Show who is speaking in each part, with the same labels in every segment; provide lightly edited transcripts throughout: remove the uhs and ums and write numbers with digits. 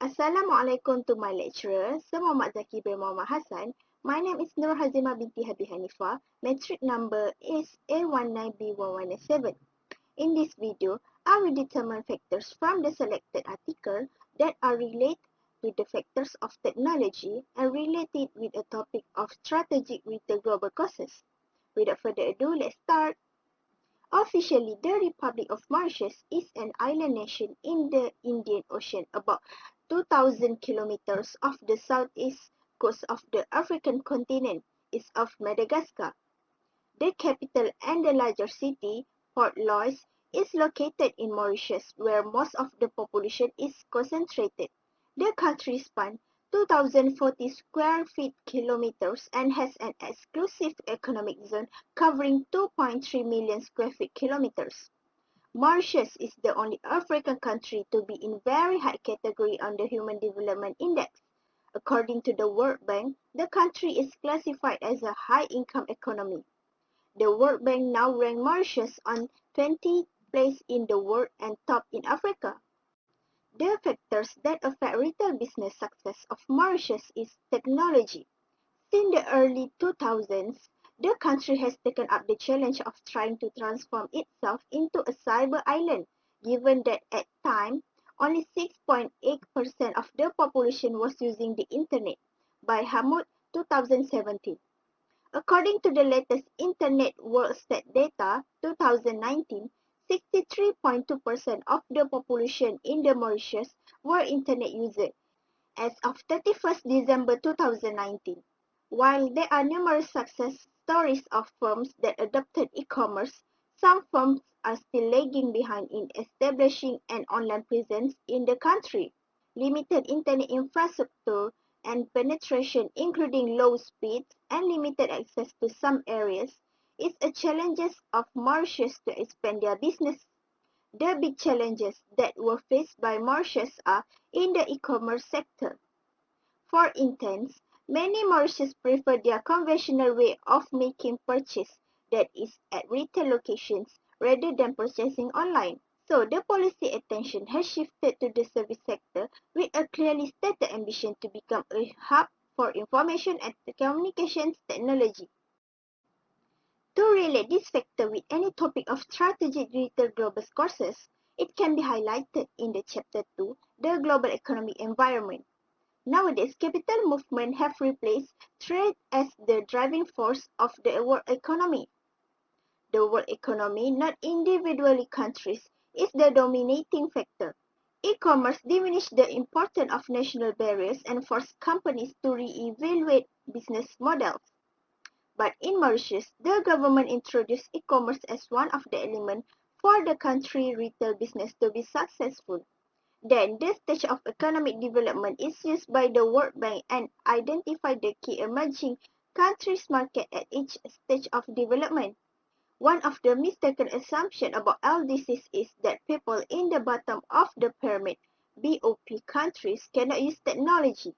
Speaker 1: Assalamualaikum to my lecturer, Sir Muhammad Zaki bin Muhammad Hassan. My name is Nur Hazimah binti Habib Hanifah. Metric number is A19B1197. In this video, I will determine factors from the selected article that are related with the factors of technology and related with a topic of strategic with the global causes. Without further ado, let's start. Officially, the Republic of Mauritius is an island nation in the Indian Ocean, about 2,000 kilometers off the southeast coast of the African continent, east of Madagascar. The capital and the larger city, Port Louis, is located in Mauritius, where most of the population is concentrated. The country spans 2,040 square feet kilometers and has an exclusive economic zone covering 2.3 million square feet kilometers. Mauritius is the only African country to be in very high category on the Human Development Index. According to the World Bank, the country is classified as a high-income economy. The World Bank now ranks Mauritius on 20th place in the world and top in Africa. The factors that affect retail business success of Mauritius is technology. Since the early 2000s, the country has taken up the challenge of trying to transform itself into a cyber island, given that at time, only 6.8% of the population was using the internet by Hamoud 2017. According to the latest Internet World Stat data 2019, 63.2% of the population in the Mauritius were internet users as of 31st December 2019. While there are numerous success stories of firms that adopted e-commerce, some firms are still lagging behind in establishing an online presence in the country. Limited internet infrastructure and penetration, including low speeds and limited access to some areas, is a challenge of Mauritius to expand their business. The big challenges that were faced by Mauritius are in the e-commerce sector. For instance, many Mauritians prefer their conventional way of making purchase, that is, at retail locations, rather than purchasing online. So, the policy attention has shifted to the service sector with a clearly stated ambition to become a hub for information and communications technology. To relate this factor with any topic of strategic retail global courses, it can be highlighted in the Chapter 2, the Global Economic Environment. Nowadays, capital movements have replaced trade as the driving force of the world economy. The world economy, not individually countries, is the dominating factor. E-commerce diminished the importance of national barriers and forced companies to re-evaluate business models. But in Mauritius, the government introduced e-commerce as one of the elements for the country retail business to be successful. Then, the stage of economic development is used by the World Bank and identify the key emerging countries' market at each stage of development. One of the mistaken assumptions about LDCs is that people in the bottom of the pyramid, BOP countries, cannot use technology.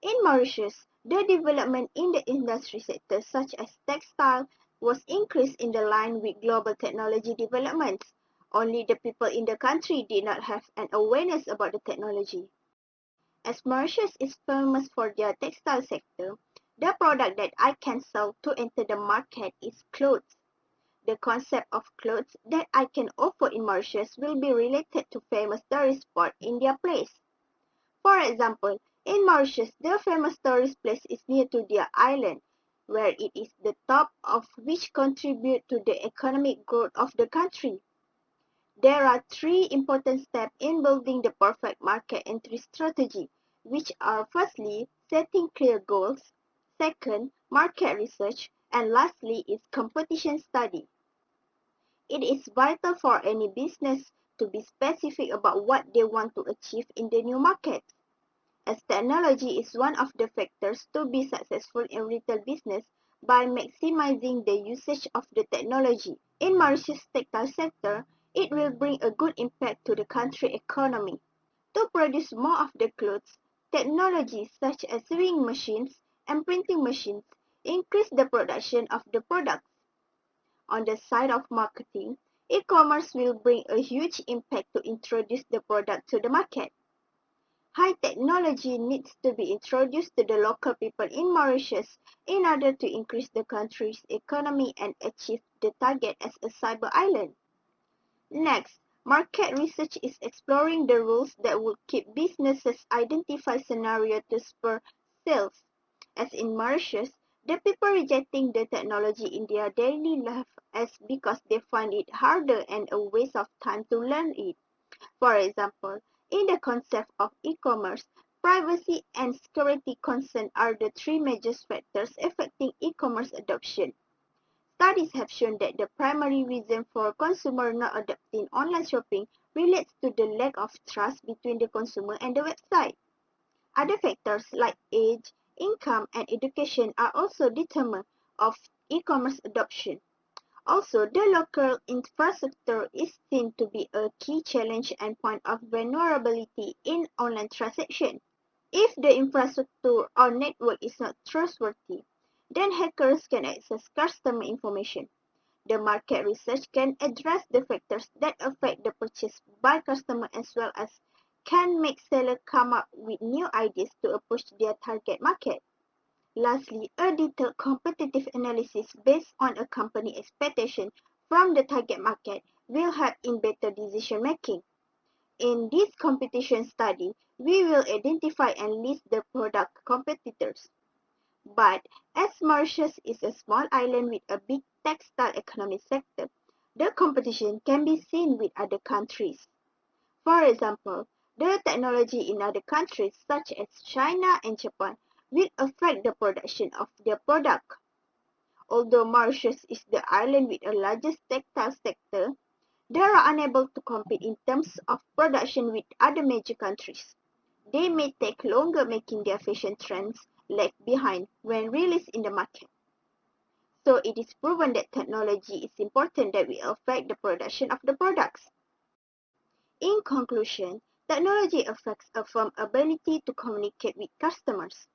Speaker 1: In Mauritius, the development in the industry sector such as textile was increased in the line with global technology developments. Only the people in the country did not have an awareness about the technology. As Mauritius is famous for their textile sector, the product that I can sell to enter the market is clothes. The concept of clothes that I can offer in Mauritius will be related to famous tourist spots in their place. For example, in Mauritius, the famous tourist place is near to their island, where it is the top of which contribute to the economic growth of the country. There are three important steps in building the perfect market entry strategy, which are firstly, setting clear goals, second, market research, and lastly is competition study. It is vital for any business to be specific about what they want to achieve in the new market. As technology is one of the factors to be successful in retail business by maximizing the usage of the technology. In Mauritius' textile sector, it will bring a good impact to the country economy. To produce more of the clothes, technologies such as sewing machines and printing machines increase the production of the products. On the side of marketing, e-commerce will bring a huge impact to introduce the product to the market. High technology needs to be introduced to the local people in Mauritius in order to increase the country's economy and achieve the target as a cyber island. Next, market research is exploring the rules that would keep businesses identify scenarios to spur sales. As in Mauritius, the people rejecting the technology in their daily life as because they find it harder and a waste of time to learn it. For example, in the concept of e-commerce, privacy and security concerns are the three major factors affecting e-commerce adoption. Studies have shown that the primary reason for consumers not adopting online shopping relates to the lack of trust between the consumer and the website. Other factors like age, income, and education are also determinants of e-commerce adoption. Also, the local infrastructure is seen to be a key challenge and point of vulnerability in online transactions. If the infrastructure or network is not trustworthy, then hackers can access customer information. The market research can address the factors that affect the purchase by customers as well as can make sellers come up with new ideas to approach their target market. Lastly, a detailed competitive analysis based on a company expectation from the target market will help in better decision making. In this competition study, we will identify and list the product competitors. But as Mauritius is a small island with a big textile economic sector, the competition can be seen with other countries. For example, the technology in other countries such as China and Japan will affect the production of their product. Although Mauritius is the island with the largest textile sector, they are unable to compete in terms of production with other major countries. They may take longer making their fashion trends lag behind when released in the market. So it is proven that technology is important that will affect the production of the products. In conclusion, technology affects a firm's ability to communicate with customers.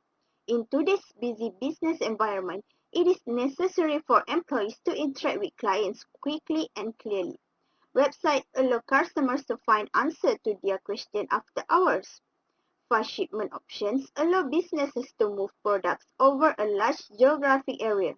Speaker 1: In today's busy business environment, it is necessary for employees to interact with clients quickly and clearly. Websites allow customers to find answers to their questions after hours. Fast shipment options allow businesses to move products over a large geographic area.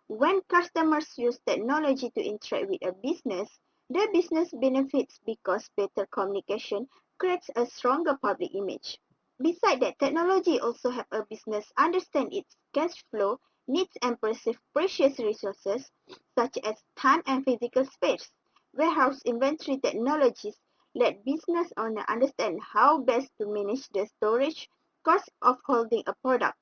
Speaker 1: When customers use technology to interact with a business, the business benefits because better communication creates a stronger public image. Besides that, technology also helps a business understand its cash flow, needs and perceive precious resources such as time and physical space. Warehouse inventory technologies let business owners understand how best to manage the storage cost of holding a product.